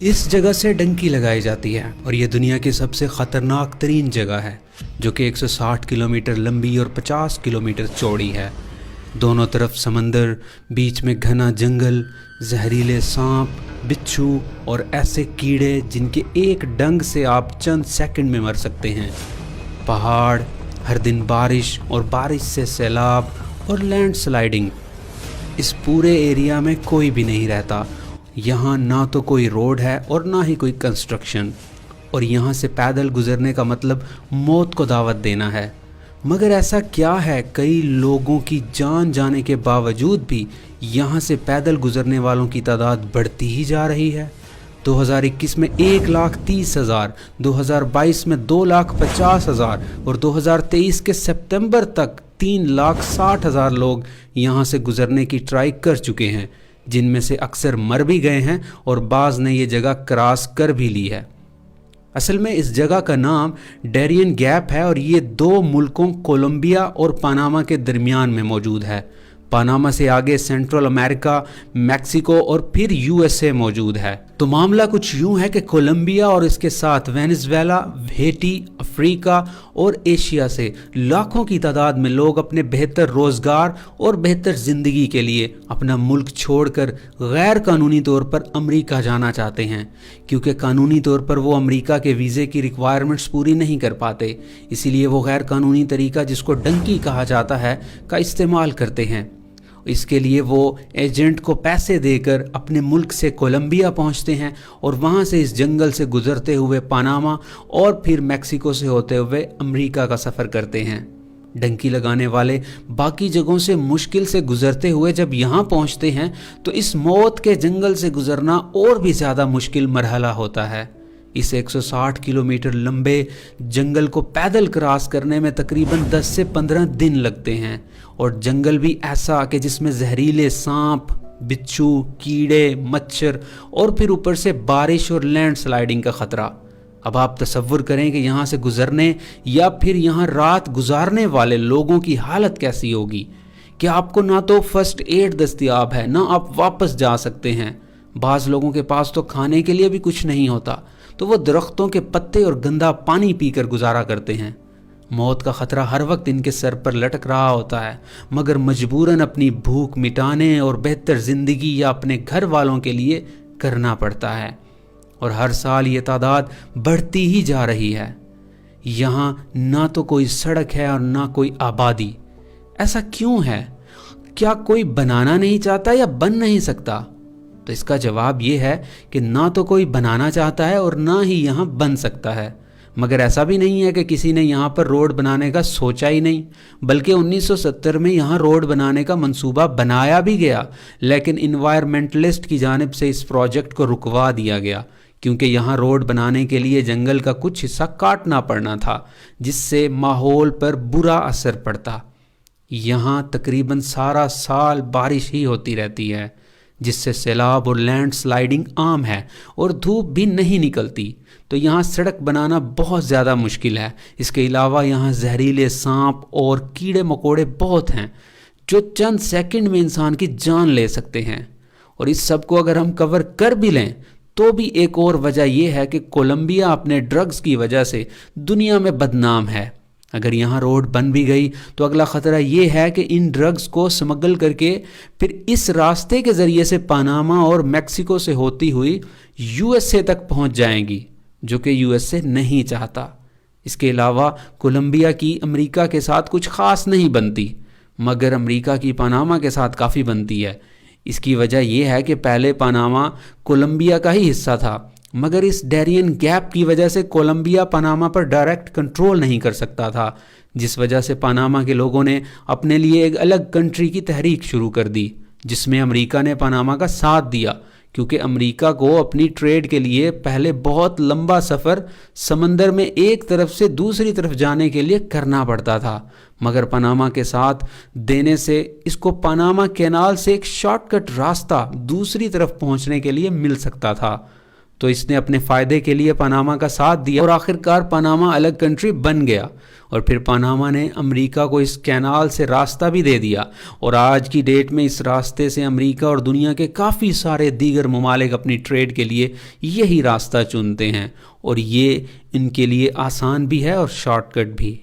اس جگہ سے ڈنکی لگائی جاتی ہے اور یہ دنیا کی سب سے خطرناک ترین جگہ ہے جو کہ 160 کلومیٹر لمبی اور 50 کلومیٹر چوڑی ہے۔ دونوں طرف سمندر، بیچ میں گھنا جنگل، زہریلے سانپ، بچھو اور ایسے کیڑے جن کے ایک ڈنگ سے آپ چند سیکنڈ میں مر سکتے ہیں۔ پہاڑ، ہر دن بارش اور بارش سے سیلاب اور لینڈ سلائیڈنگ۔ اس پورے ایریا میں کوئی بھی نہیں رہتا۔ یہاں نہ تو کوئی روڈ ہے اور نہ ہی کوئی کنسٹرکشن، اور یہاں سے پیدل گزرنے کا مطلب موت کو دعوت دینا ہے۔ مگر ایسا کیا ہے کئی لوگوں کی جان جانے کے باوجود بھی یہاں سے پیدل گزرنے والوں کی تعداد بڑھتی ہی جا رہی ہے۔ 2021 میں 1,30,000، 2022 میں 2,50,000 اور 2023 کے سپتمبر تک 3,60,000 لوگ یہاں سے گزرنے کی ٹرائی کر چکے ہیں، جن میں سے اکثر مر بھی گئے ہیں اور بعض نے یہ جگہ کراس کر بھی لی ہے۔ اصل میں اس جگہ کا نام ڈیرین گیپ ہے اور یہ دو ملکوں کولمبیا اور پاناما کے درمیان میں موجود ہے۔ پاناما سے آگے سینٹرل امریکہ، میکسیکو اور پھر USA موجود ہے۔ تو معاملہ کچھ یوں ہے کہ کولمبیا اور اس کے ساتھ وینزویلا، ہیٹی، افریقہ اور ایشیا سے لاکھوں کی تعداد میں لوگ اپنے بہتر روزگار اور بہتر زندگی کے لیے اپنا ملک چھوڑ کر غیر قانونی طور پر امریکہ جانا چاہتے ہیں، کیونکہ قانونی طور پر وہ امریکہ کے ویزے کی ریکوائرمنٹس پوری نہیں کر پاتے، اسی لیے وہ غیر قانونی طریقہ جس کو ڈنکی کہا جاتا ہے کا استعمال کرتے ہیں۔ اس کے لیے وہ ایجنٹ کو پیسے دے کر اپنے ملک سے کولمبیا پہنچتے ہیں اور وہاں سے اس جنگل سے گزرتے ہوئے پاناما اور پھر میکسیکو سے ہوتے ہوئے امریکہ کا سفر کرتے ہیں۔ ڈنکی لگانے والے باقی جگہوں سے مشکل سے گزرتے ہوئے جب یہاں پہنچتے ہیں تو اس موت کے جنگل سے گزرنا اور بھی زیادہ مشکل مرحلہ ہوتا ہے۔ اس 160 کلومیٹر لمبے جنگل کو پیدل کراس کرنے میں تقریباً 10 سے 15 دن لگتے ہیں، اور جنگل بھی ایسا کہ جس میں زہریلے سانپ، بچھو، کیڑے، مچھر اور پھر اوپر سے بارش اور لینڈ سلائیڈنگ کا خطرہ۔ اب آپ تصور کریں کہ یہاں سے گزرنے یا پھر یہاں رات گزارنے والے لوگوں کی حالت کیسی ہوگی کہ آپ کو نہ تو فرسٹ ایڈ دستیاب ہے، نہ آپ واپس جا سکتے ہیں۔ بعض لوگوں کے پاس تو کھانے کے لیے بھی کچھ نہیں ہوتا، تو وہ درختوں کے پتے اور گندا پانی پی کر گزارا کرتے ہیں۔ موت کا خطرہ ہر وقت ان کے سر پر لٹک رہا ہوتا ہے، مگر مجبوراً اپنی بھوک مٹانے اور بہتر زندگی یا اپنے گھر والوں کے لیے کرنا پڑتا ہے، اور ہر سال یہ تعداد بڑھتی ہی جا رہی ہے۔ یہاں نہ تو کوئی سڑک ہے اور نہ کوئی آبادی۔ ایسا کیوں ہے؟ کیا کوئی بنانا نہیں چاہتا یا بن نہیں سکتا؟ تو اس کا جواب یہ ہے کہ نہ تو کوئی بنانا چاہتا ہے اور نہ ہی یہاں بن سکتا ہے۔ مگر ایسا بھی نہیں ہے کہ کسی نے یہاں پر روڈ بنانے کا سوچا ہی نہیں، بلکہ 1970 میں یہاں روڈ بنانے کا منصوبہ بنایا بھی گیا، لیکن انوائرمنٹلسٹ کی جانب سے اس پروجیکٹ کو رکوا دیا گیا، کیونکہ یہاں روڈ بنانے کے لیے جنگل کا کچھ حصہ کاٹنا پڑنا تھا، جس سے ماحول پر برا اثر پڑتا۔ یہاں تقریباً سارا سال بارش ہی ہوتی رہتی ہے، جس سے سیلاب اور لینڈ سلائیڈنگ عام ہے، اور دھوپ بھی نہیں نکلتی، تو یہاں سڑک بنانا بہت زیادہ مشکل ہے۔ اس کے علاوہ یہاں زہریلے سانپ اور کیڑے مکوڑے بہت ہیں جو چند سیکنڈ میں انسان کی جان لے سکتے ہیں، اور اس سب کو اگر ہم کور کر بھی لیں تو بھی ایک اور وجہ یہ ہے کہ کولمبیا اپنے ڈرگز کی وجہ سے دنیا میں بدنام ہے۔ اگر یہاں روڈ بن بھی گئی تو اگلا خطرہ یہ ہے کہ ان ڈرگز کو سمگل کر کے پھر اس راستے کے ذریعے سے پاناما اور میکسیکو سے ہوتی ہوئی USA تک پہنچ جائیں گی، جو کہ USA نہیں چاہتا۔ اس کے علاوہ کولمبیا کی امریکہ کے ساتھ کچھ خاص نہیں بنتی، مگر امریکہ کی پاناما کے ساتھ کافی بنتی ہے۔ اس کی وجہ یہ ہے کہ پہلے پاناما کولمبیا کا ہی حصہ تھا، مگر اس ڈیرین گیپ کی وجہ سے کولمبیا پاناما پر ڈائریکٹ کنٹرول نہیں کر سکتا تھا، جس وجہ سے پاناما کے لوگوں نے اپنے لیے ایک الگ کنٹری کی تحریک شروع کر دی، جس میں امریکہ نے پاناما کا ساتھ دیا، کیونکہ امریکہ کو اپنی ٹریڈ کے لیے پہلے بہت لمبا سفر سمندر میں ایک طرف سے دوسری طرف جانے کے لیے کرنا پڑتا تھا، مگر پاناما کے ساتھ دینے سے اس کو پاناما کینال سے ایک شارٹ کٹ راستہ دوسری طرف پہنچنے کے لیے مل سکتا تھا۔ تو اس نے اپنے فائدے کے لیے پاناما کا ساتھ دیا اور آخر کار پاناما الگ کنٹری بن گیا، اور پھر پاناما نے امریکہ کو اس کینال سے راستہ بھی دے دیا، اور آج کی ڈیٹ میں اس راستے سے امریکہ اور دنیا کے کافی سارے دیگر ممالک اپنی ٹریڈ کے لیے یہی راستہ چنتے ہیں، اور یہ ان کے لیے آسان بھی ہے اور شارٹ کٹ بھی۔